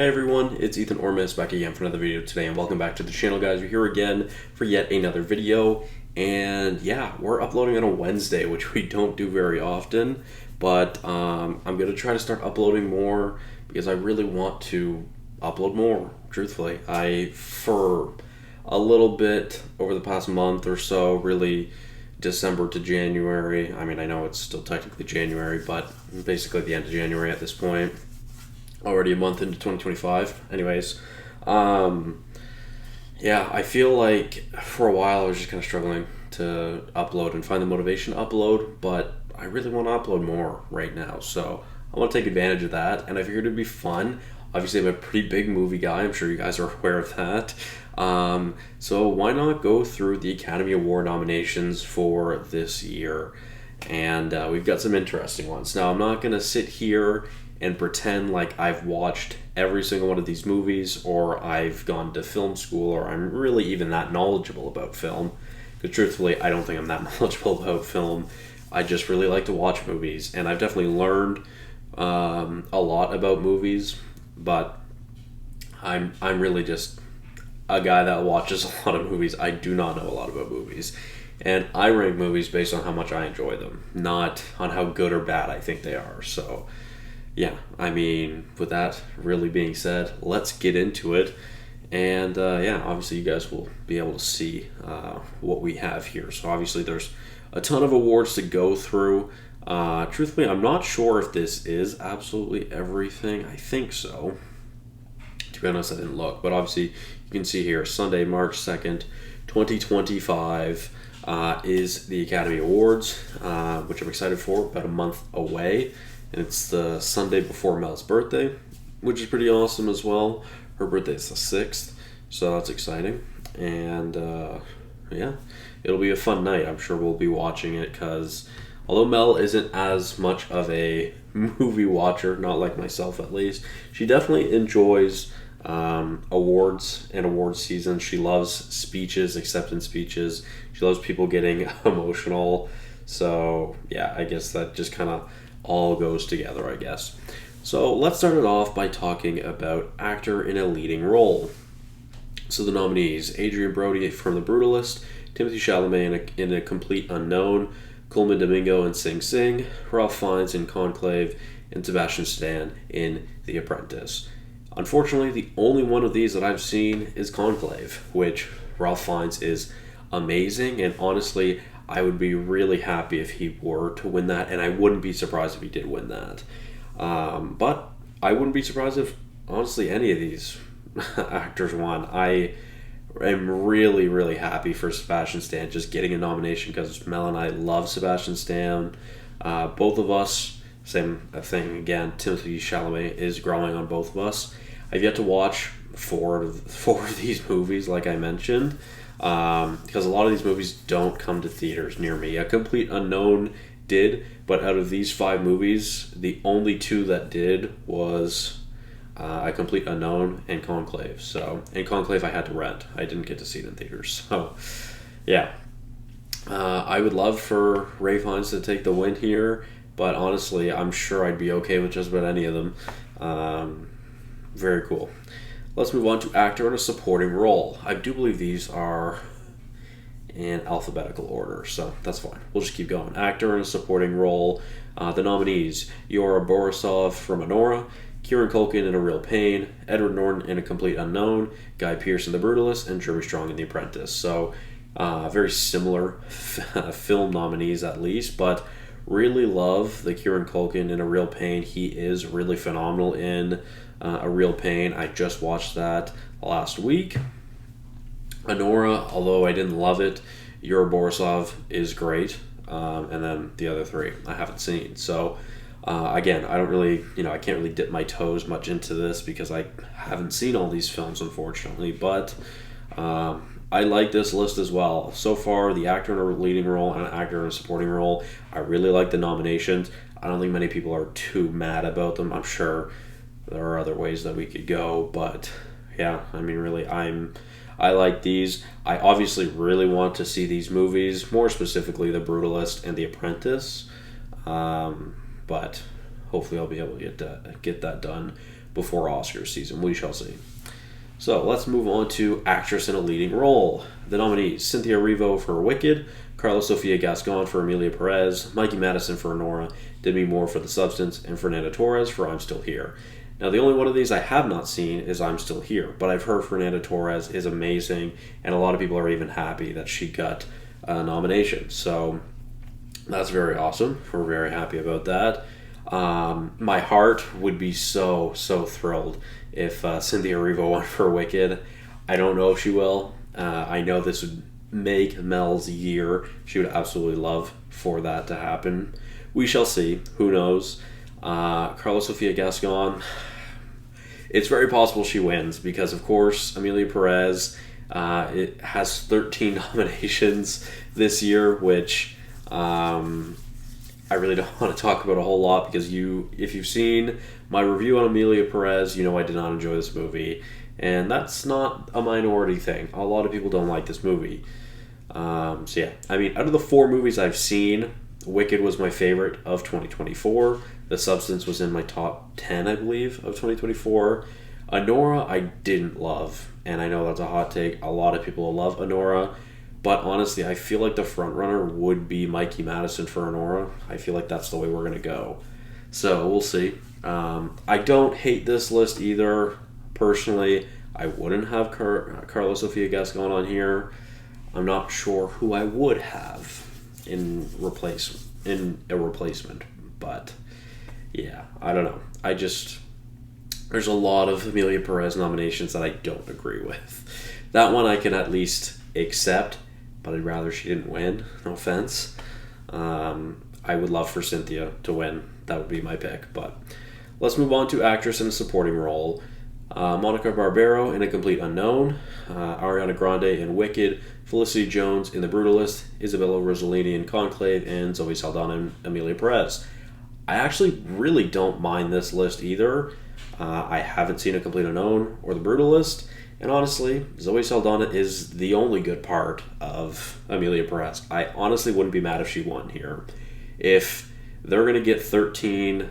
Hey everyone, it's Ethan or Miist back again for another video today, and welcome back to the channel, guys. We're here again for yet another video, and yeah, we're uploading on a Wednesday, which we don't do very often, but I'm gonna try to start uploading more because I really want to upload more, truthfully. For a little bit over the past month or so, really December to January, I mean, I know it's still technically January, but basically the end of January at this point, already a month into 2025. Anyways, yeah, I feel like for a while I was just kind of struggling to upload and find the motivation to upload, but I really want to upload more right now. So I want to take advantage of that, and I figured it'd be fun. Obviously, I'm a pretty big movie guy. I'm sure you guys are aware of that. So why not go through the Academy Award nominations for this year? And we've got some interesting ones. Now, I'm not going to sit here and pretend like I've watched every single one of these movies, or I've gone to film school, or I'm really even that knowledgeable about film. Because truthfully, I don't think I'm that knowledgeable about film. I just really like to watch movies, and I've definitely learned a lot about movies, but I'm really just a guy that watches a lot of movies. I do not know a lot about movies. And I rank movies based on how much I enjoy them, not on how good or bad I think they are. So yeah, I mean, with that really being said, let's get into it. And yeah, obviously, you guys will be able to see what we have here. So, obviously, there's a ton of awards to go through. Truthfully, I'm not sure if this is absolutely everything. I think so. To be honest, I didn't look. But obviously, you can see here Sunday, March 2nd, 2025 is the Academy Awards, which I'm excited for, about a month away. And it's the Sunday before Mel's birthday, which is pretty awesome as well. Her birthday is the 6th, so that's exciting. And yeah, it'll be a fun night. I'm sure we'll be watching it because although Mel isn't as much of a movie watcher, not like myself at least, she definitely enjoys awards and award season. She loves speeches, acceptance speeches. She loves people getting emotional. So yeah, I guess that just kind of all goes together, I guess. So let's start it off by talking about actor in a leading role. So the nominees: Adrian Brody from The Brutalist, Timothy Chalamet in a Complete Unknown, Coleman Domingo in Sing Sing, Ralph Fiennes in Conclave, and Sebastian Stan in The Apprentice. Unfortunately, the only one of these that I've seen is Conclave, which Ralph Fiennes is amazing, and honestly, I would be really happy if he were to win that, and I wouldn't be surprised if he did win that. But I wouldn't be surprised if, honestly, any of these actors won. I am really, really happy for Sebastian Stan just getting a nomination because Mel and I love Sebastian Stan. Both of us, same thing again, Timothy Chalamet is growing on both of us. I've yet to watch four of these movies, like I mentioned. Because a lot of these movies don't come to theaters near me. A Complete Unknown did, but out of these 5 movies, the only 2 that did was A Complete Unknown and Conclave. So, and Conclave I had to rent. I didn't get to see it in theaters. So, yeah. I would love for Ray Fiennes to take the win here, but honestly, I'm sure I'd be okay with just about any of them. Very cool. Let's move on to actor in a supporting role. I do believe these are in alphabetical order, so that's fine. We'll just keep going. Actor in a supporting role. The nominees: Yora Borisov from Anora, Kieran Culkin in A Real Pain, Edward Norton in A Complete Unknown, Guy Pearce in The Brutalist, and Jeremy Strong in The Apprentice. So very similar film nominees at least, but really love the Kieran Culkin in A Real Pain. He is really phenomenal in A Real Pain. I just watched that last week. Anora, although I didn't love it, Yura Borisov is great. And then the other 3 I haven't seen. So again, I don't really, I can't really dip my toes much into this because I haven't seen all these films, unfortunately. But I like this list as well. So far, the actor in a leading role and an actor in a supporting role, I really like the nominations. I don't think many people are too mad about them. I'm sure there are other ways that we could go, but yeah, I mean, really, I like these. I obviously really want to see these movies, more specifically The Brutalist and The Apprentice, but hopefully I'll be able to get that done before Oscars season. We shall see. So let's move on to actress in a leading role. The nominees: Cynthia Erivo for Wicked, Carla Sofia Gascon for Amelia Perez, Mikey Madison for Nora, Demi Moore for The Substance, and Fernanda Torres for I'm Still Here. Now, the only one of these I have not seen is I'm Still Here, but I've heard Fernanda Torres is amazing, and a lot of people are even happy that she got a nomination. So that's very awesome. We're very happy about that. My heart would be so thrilled if Cynthia Erivo won for Wicked. I don't know if she will. I know this would make Mel's year. She would absolutely love for that to happen. We shall see. Who knows? Carla Sofia Gascon, it's very possible she wins because, of course, Amelia Perez it has 13 nominations this year, which I really don't want to talk about a whole lot because if you've seen my review on Amelia Perez, you know I did not enjoy this movie. And that's not a minority thing. A lot of people don't like this movie. So yeah, I mean, out of the 4 movies I've seen, Wicked was my favorite of 2024. The Substance was in my top 10, I believe, of 2024. Anora I didn't love, and I know that's a hot take. A lot of people love Anora, but honestly, I feel like the frontrunner would be Mikey Madison for Anora. I feel like that's the way we're going to go. So we'll see. I don't hate this list either. Personally, I wouldn't have Carla Sofia Gascon on here. I'm not sure who I would have in a replacement, but yeah, I don't know. There's a lot of Amelia Perez nominations that I don't agree with. That one I can at least accept, but I'd rather she didn't win. No offense. I would love for Cynthia to win. That would be my pick, but let's move on to actress in a supporting role. Monica Barbero in A Complete Unknown, Ariana Grande in Wicked, Felicity Jones in The Brutalist, Isabella Rossellini in Conclave, and Zoe Saldana and Amelia Perez. I actually really don't mind this list either. I haven't seen A Complete Unknown or The Brutalist, and honestly, Zoe Saldana is the only good part of Amelia Perez. I honestly wouldn't be mad if she won here. If they're going to get 13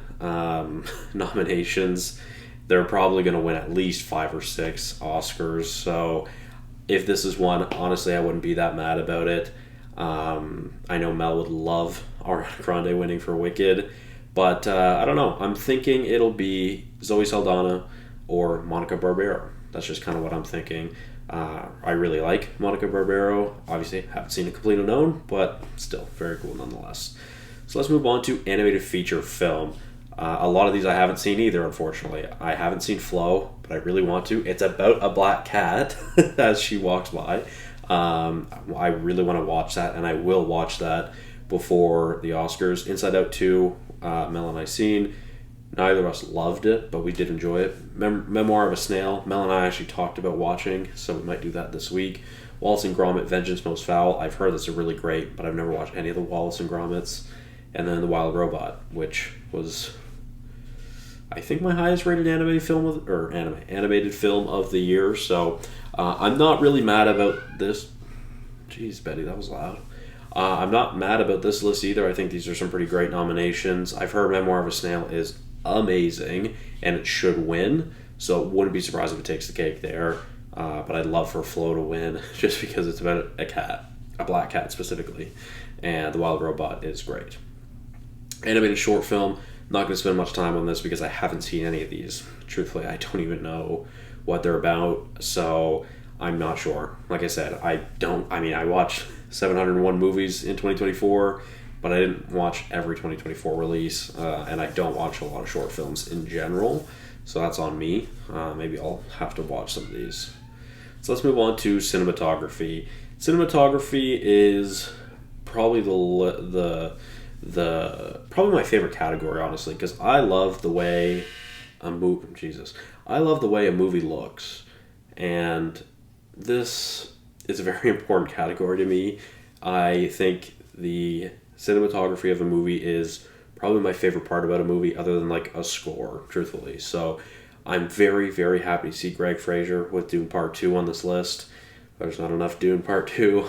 nominations, they're probably going to win at least 5 or 6 Oscars. So if this is one, honestly, I wouldn't be that mad about it. I know Mel would love Ariana Grande winning for Wicked, but I don't know. I'm thinking it'll be Zoe Saldana or Monica Barbero. That's just kind of what I'm thinking. I really like Monica Barbero. Obviously, haven't seen A Complete Unknown, but still very cool nonetheless. So let's move on to animated feature film. A lot of these I haven't seen either, unfortunately. I haven't seen Flo, but I really want to. It's about a black cat as she walks by. I really want to watch that, and I will watch that before the Oscars. Inside Out 2, Mel and I seen. Neither of us loved it, but we did enjoy it. Memoir of a Snail, Mel and I actually talked about watching, so we might do that this week. Wallace and Gromit, Vengeance Most Foul. I've heard that's a really great, but I've never watched any of the Wallace and Gromits. And then The Wild Robot, which was, I think, my highest rated animated film of the year. So I'm not really mad about this. Jeez, Betty, that was loud. I'm not mad about this list either. I think these are some pretty great nominations. I've heard Memoir of a Snail is amazing, and it should win. So wouldn't be surprised if it takes the cake there. But I'd love for Flo to win just because it's about a cat, a black cat specifically. And The Wild Robot is great. Animated short film. Not going to spend much time on this because I haven't seen any of these. Truthfully, I don't even know what they're about, so I'm not sure. Like I said, I watched 701 movies in 2024, but I didn't watch every 2024 release, and I don't watch a lot of short films in general, so that's on me. Maybe I'll have to watch some of these. So let's move on to cinematography. Cinematography is probably probably my favorite category, honestly, because I love the way a movie looks, and this is a very important category to me. I think the cinematography of a movie is probably my favorite part about a movie, other than like a score, truthfully. So I'm very, very happy to see Greg Fraser with Dune Part 2 on this list. There's not enough Dune Part 2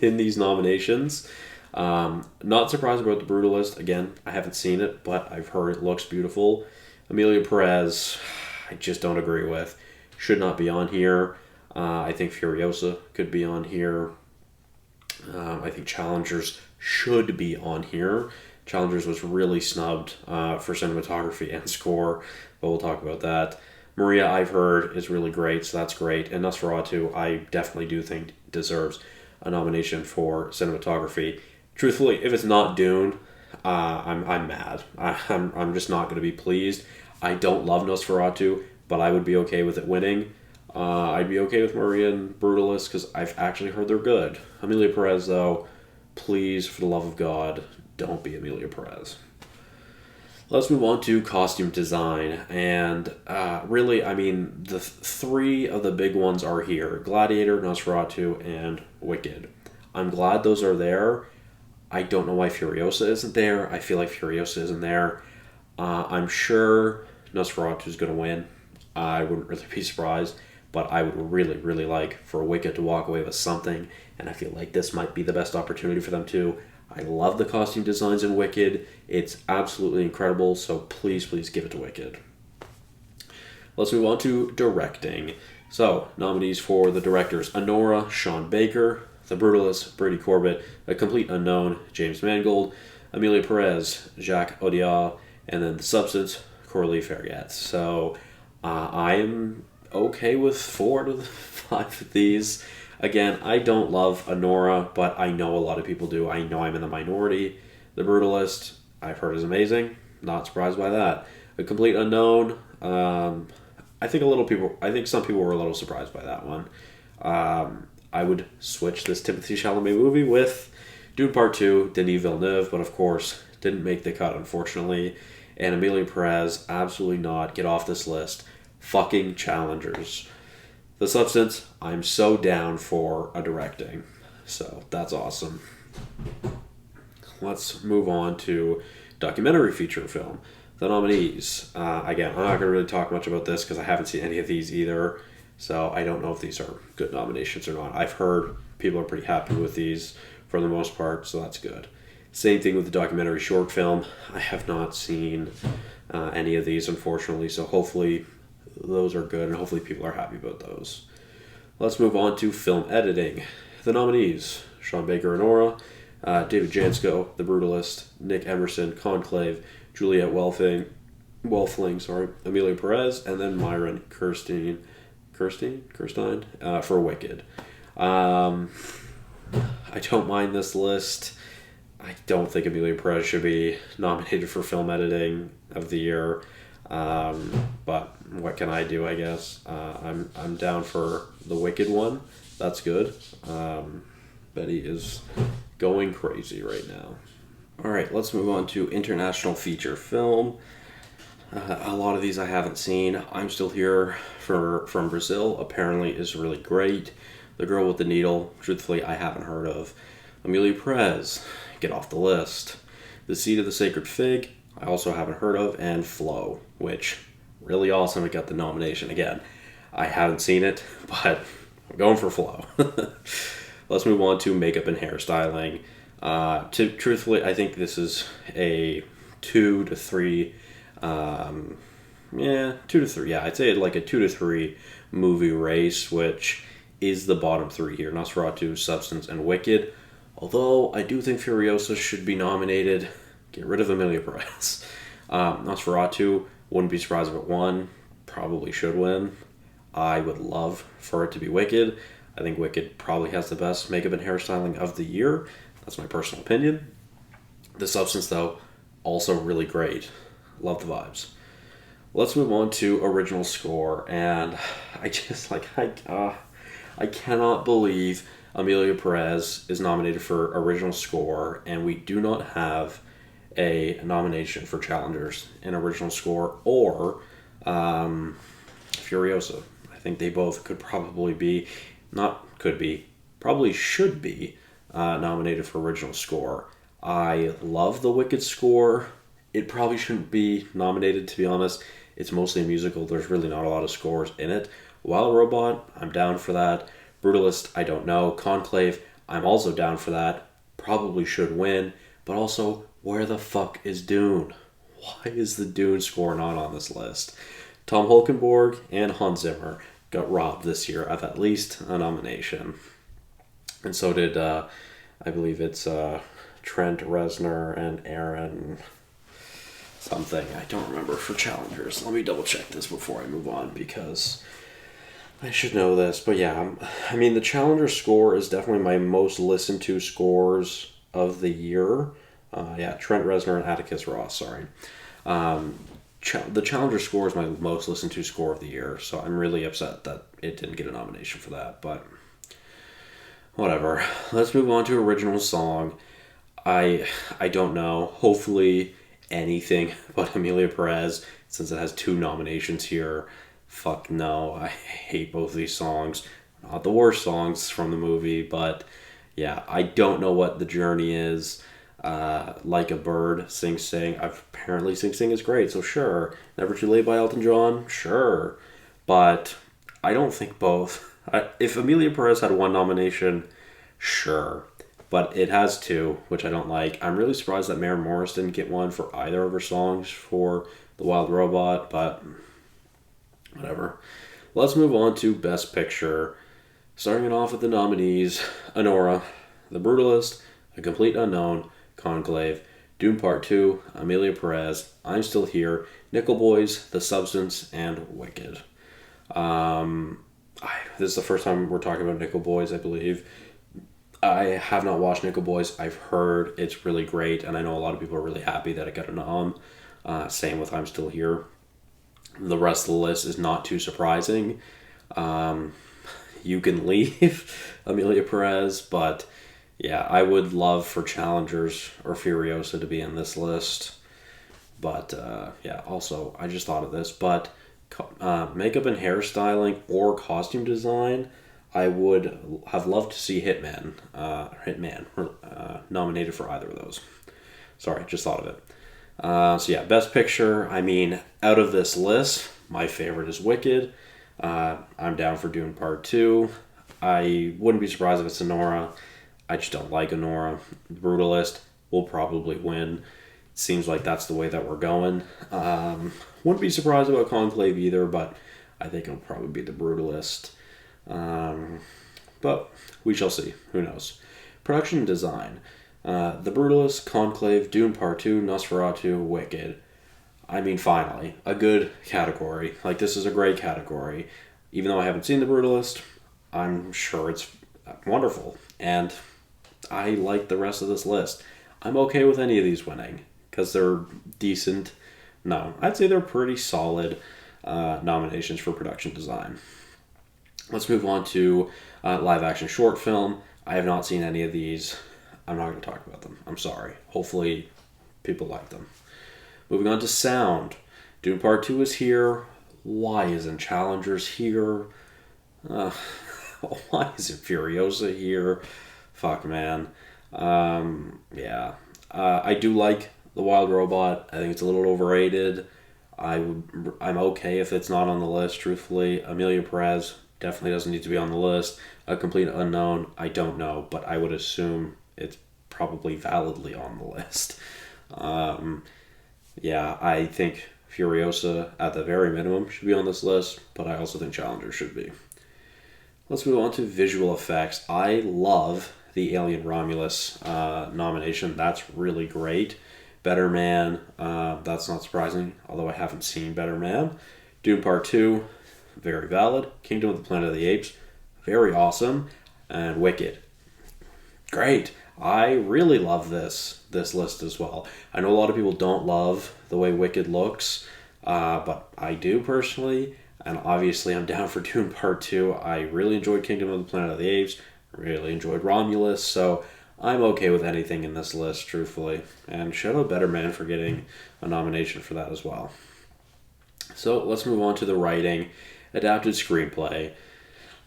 in these nominations. Not surprised about The Brutalist. Again, I haven't seen it, but I've heard it looks beautiful. Amelia Perez, I just don't agree with. Should not be on here. I think Furiosa could be on here. I think Challengers should be on here. Challengers was really snubbed for cinematography and score, but we'll talk about that. Maria, I've heard, is really great, so that's great. And Nosferatu, I definitely do think deserves a nomination for cinematography. Truthfully, if it's not Dune, I'm mad. I'm just not going to be pleased. I don't love Nosferatu, but I would be okay with it winning. I'd be okay with Maria and Brutalist because I've actually heard they're good. Amelia Perez, though, please, for the love of God, don't be Amelia Perez. Let's move on to costume design. And really, I mean, the three of the big ones are here. Gladiator, Nosferatu, and Wicked. I'm glad those are there. I don't know why Furiosa isn't there. I feel like Furiosa isn't there. I'm sure Nosferatu is going to win. I wouldn't really be surprised. But I would really, really like for Wicked to walk away with something. And I feel like this might be the best opportunity for them too. I love the costume designs in Wicked. It's absolutely incredible. So please, please give it to Wicked. Let's move on to directing. So, nominees for the directors: Anora, Sean Baker; The Brutalist, Brady Corbett; A Complete Unknown, James Mangold; Amelia Perez, Jacques Audiard; and then The Substance, Coralie Farragut. So, I am okay with 4 out of the 5 of these. Again, I don't love Anora, but I know a lot of people do. I know I'm in the minority. The Brutalist, I've heard is amazing. Not surprised by that. A Complete Unknown, I think some people were a little surprised by that one. I would switch this Timothée Chalamet movie with Dune Part 2, Denis Villeneuve, but of course, didn't make the cut, unfortunately. And Amelia Perez, absolutely not. Get off this list. Fucking Challengers. The Substance, I'm so down for a directing. So, that's awesome. Let's move on to documentary feature film. The nominees. Again, I'm not going to really talk much about this because I haven't seen any of these either. So, I don't know if these are good nominations or not. I've heard people are pretty happy with these for the most part, so that's good. Same thing with the documentary short film. I have not seen any of these, unfortunately, so hopefully those are good and hopefully people are happy about those. Let's move on to film editing. The nominees: Sean Baker and Nora, David Jansko, The Brutalist; Nick Emerson, Conclave; Juliette Welfling, Amelia Perez; and then Myron Kirstein for Wicked. I don't mind this list. I don't think Amelia Perez should be nominated for film editing of the year. But what can I do, I guess? I'm down for the Wicked one. That's good. Betty is going crazy right now. Alright, let's move on to international feature film. A lot of these I haven't seen. I'm Still Here from Brazil apparently is really great. The Girl with the Needle, truthfully, I haven't heard of. Amelia Perez, get off the list. The Seed of the Sacred Fig, I also haven't heard of. And Flow, which, really awesome, it got the nomination. Again, I haven't seen it, but I'm going for Flow. Let's move on to makeup and hairstyling. Truthfully, I think this is a 2 to 3. 2 to 3. Yeah, I'd say like a 2 to 3 movie race, which is the bottom 3 here: Nosferatu, Substance, and Wicked. Although I do think Furiosa should be nominated. Get rid of Amelia Perez. Nosferatu, wouldn't be surprised if it won. Probably should win. I would love for it to be Wicked. I think Wicked probably has the best makeup and hairstyling of the year. That's my personal opinion. The Substance, though, also really great. Love the vibes. Let's move on to original score. And I just, I cannot believe Amelia Perez is nominated for original score, and we do not have a nomination for Challengers in original score or Furiosa. I think they both could probably be, probably should be nominated for original score. I love the Wicked score. It probably shouldn't be nominated, to be honest. It's mostly a musical. There's really not a lot of scores in it. Wild Robot, I'm down for that. Brutalist, I don't know. Conclave, I'm also down for that. Probably should win. But also, where the fuck is Dune? why is the Dune score not on this list? Tom Holkenborg and Hans Zimmer got robbed this year of at least a nomination. And so did, I believe it's Trent Reznor and Aaron something. I don't remember for challengers. Let me double check this before I move on because I should know this. But yeah, I mean, the challenger score is definitely my most listened to scores of the year. Yeah, Trent Reznor and Atticus Ross, sorry. The challenger score is my most listened to score of the year, so I'm really upset that it didn't get a nomination for that, but whatever. Let's move on to original song. I don't know. Hopefully anything but Amelia Perez, since it has 2 nominations here. Fuck no. I hate both these songs. Not the worst songs from the movie, but yeah, I don't know what the journey is. Like a Bird, Sing Sing. Apparently Sing Sing is great, so sure. Never Too Late by Elton John, sure. But I don't think both. If Amelia Perez had 1 nomination, sure. But it has 2, which I don't like. I'm really surprised that Maren Morris didn't get 1 for either of her songs for The Wild Robot, but whatever. Let's move on to Best Picture. Starting it off with the nominees: Anora, The Brutalist, A Complete Unknown, Conclave, Dune Part 2, Amelia Perez, I'm Still Here, Nickel Boys, The Substance, and Wicked. This is the first time we're talking about Nickel Boys, I believe. I have not watched Nickel Boys. I've heard it's really great, and I know a lot of people are really happy that it got a nom. Same with I'm Still Here. The rest of the list is not too surprising. You can leave Amelia Perez, but yeah, I would love for Challengers or Furiosa to be in this list. But yeah, also, I just thought of this, but makeup and hairstyling or costume design, I would have loved to see Hitman nominated for either of those. Sorry, just thought of it. So yeah, Best Picture, I mean, out of this list, my favorite is Wicked. I'm down for Dune Part 2. I wouldn't be surprised if it's Anora. I just don't like Anora. Brutalist will probably win. Seems like that's the way that we're going. Wouldn't be surprised about Conclave either, but I think it'll probably be The Brutalist. But we shall see. Who knows? Production design. The Brutalist, Conclave, Dune Part 2, Nosferatu, Wicked. I mean, finally, a good category. Like, this is a great category. Even though I haven't seen The Brutalist, I'm sure it's wonderful. And I like the rest of this list. I'm okay with any of these winning because they're decent. No, I'd say they're pretty solid nominations for production design. Let's move on to live action short film. I have not seen any of these. I'm not going to talk about them. I'm sorry. Hopefully people like them. Moving on to sound. Dune Part 2 is here. Why isn't Challengers here? Why isn't Furiosa here? Fuck, man. Yeah. I do like The Wild Robot. I think it's a little overrated. I'm okay if it's not on the list, truthfully. Amelia Perez definitely doesn't need to be on the list. A Complete Unknown, I don't know, but I would assume it's probably validly on the list. Yeah, I think Furiosa, at the very minimum, should be on this list, but I also think Challenger should be. Let's move on to visual effects. I love the Alien Romulus nomination. That's really great. Better Man, that's not surprising, although I haven't seen Better Man. Dune Part 2, very valid. Kingdom of the Planet of the Apes, very awesome. And Wicked, great. I really love this list as well. I know a lot of people don't love the way Wicked looks, but I do personally, and obviously I'm down for Dune Part 2. I really enjoyed Kingdom of the Planet of the Apes, really enjoyed Romulus, so I'm okay with anything in this list, truthfully. And shout out Better Man for getting a nomination for that as well. So let's move on to the writing. Adapted screenplay.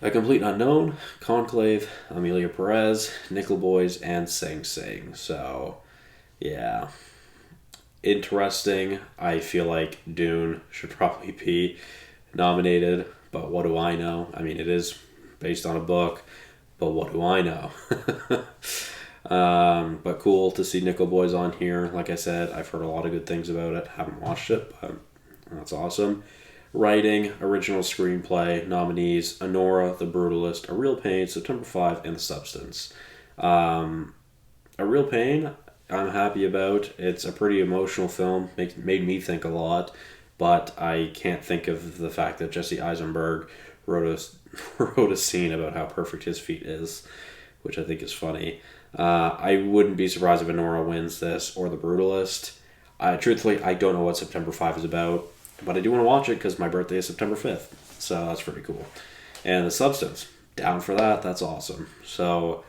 A Complete Unknown, Conclave, Amelia Perez, Nickel Boys, and Sing Sing. So, yeah. Interesting. I feel like Dune should probably be nominated, but what do I know? I mean, it is based on a book, but what do I know? But cool to see Nickel Boys on here. Like I said, I've heard a lot of good things about it. Haven't watched it, but that's awesome. Writing, original screenplay, nominees, Anora, The Brutalist, A Real Pain, September 5, and The Substance. A Real Pain, I'm happy about. It's a pretty emotional film. Made me think a lot, but I can't think of the fact that Jesse Eisenberg wrote wrote a scene about how perfect his feet is, which I think is funny. I wouldn't be surprised if Anora wins this or The Brutalist. Truthfully, I don't know what September 5 is about, but I do want to watch it because my birthday is September 5th, so that's pretty cool. And The Substance, down for that. That's awesome. So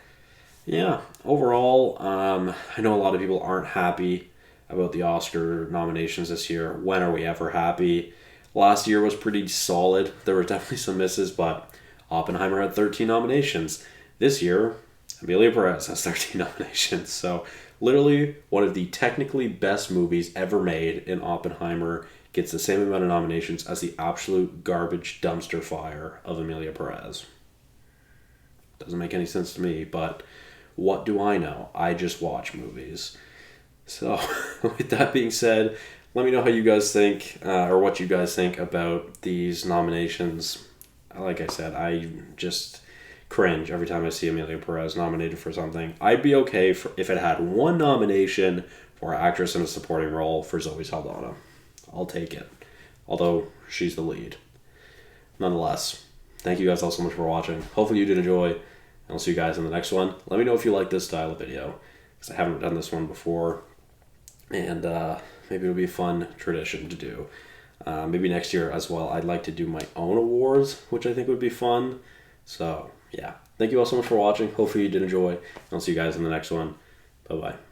yeah, overall, I know a lot of people aren't happy about the Oscar nominations this year. When are we ever happy? Last year was pretty solid. There were definitely some misses, but Oppenheimer had 13 nominations. This year, Amelia Perez has 13 nominations. So, literally, one of the technically best movies ever made in Oppenheimer gets the same amount of nominations as the absolute garbage dumpster fire of Amelia Perez. Doesn't make any sense to me, but what do I know? I just watch movies. So, with that being said, let me know how you guys think, or what you guys think about these nominations. Like I said, I just cringe every time I see Amelia Perez nominated for something. I'd be okay if it had one nomination for actress in a supporting role for Zoe Saldana. I'll take it. Although, she's the lead. Nonetheless, thank you guys all so much for watching. Hopefully you did enjoy. I'll see you guys in the next one. Let me know if you like this style of video, because I haven't done this one before, and maybe it'll be a fun tradition to do. Maybe next year as well, I'd like to do my own awards, which I think would be fun. So, yeah. Thank you all so much for watching. Hopefully you did enjoy, and I'll see you guys in the next one. Bye-bye.